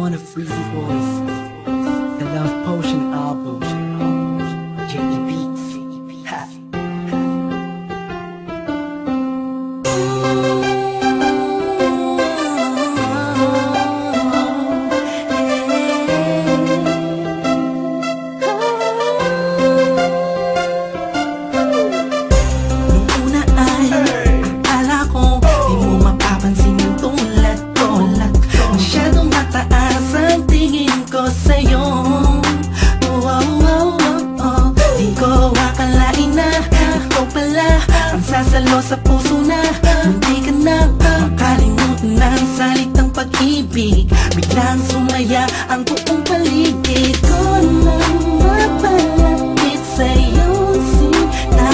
wanna free voice. The Love Potion album. JD Beats. Ha. Nung una ay akala ko di mo mapapansin yung tulad ko. Masyadong mataas ang tingin ko sa'yo. Di ko akalain na ikaw pala ang sasalo sa puso na munti ka na makalimutan ng salitang pag-ibig. Biglang sumaya ang buong paligid ko nang mapalapit sa'yo sinta.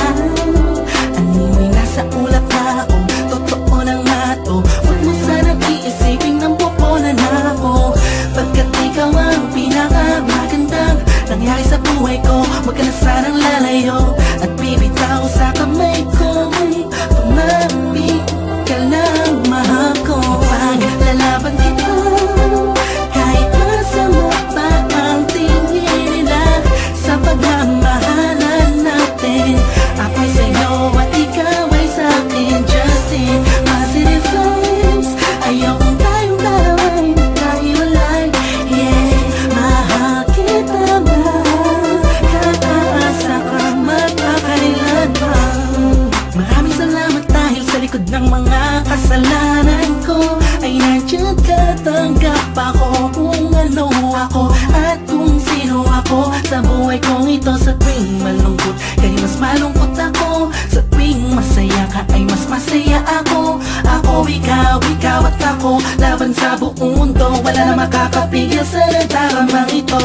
Animoy nasa ulap na ako, totoo na nga to. Huwag mo sanang iisipin ng pupunan ako, pagkat ikaw ang pinakamagandang nangyari sa buhay ko. Huwag ka na sanang lalayo at bibitaw sa kamay ko. Tumamig ka lang, mahal ko. Paglalaban kita kahit masama pa ang tingin nila sa pagmamahalan natin. Ako'y sa'yo at ikaw ay sa'kin. Just in positive vibes, ayokong tayong dalawa'y magkahiwalay. Yeah, mahal kita ba? Kaasa ka magkakailan pa. Maraming salamat dahil sa likod ng mga kasalanan ko ay nandiyan ka, tanggap ako kung ano ako at kung sino ako sa buhay kong ito. Sa tuwing malungkot kay mas malungkot ako, sa tuwing masaya ka ay mas masaya ako. Ako, ikaw at ako, laban sa buong mundo. Wala na makakapigil sa nagdaramang ito.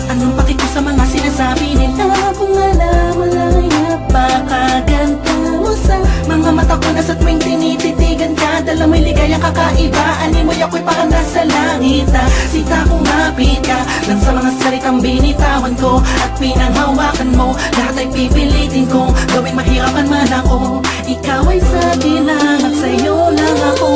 Anong paki ko sa mga sinasabi nila kung alam mo lang napakaganda mo sa mga mata ko na sa tuwing tinititigan ka. Dala mo'y ligaya kakaiba, animoy ako'y parang nasa langit na sita kumapit ka lang sa mga salitang binitawan ko at pinanghawakan mo. Lahat ay pipilitin kong gawing mahirapan man ako. Ikaw ay sa akin lang at sa'yo lang ako.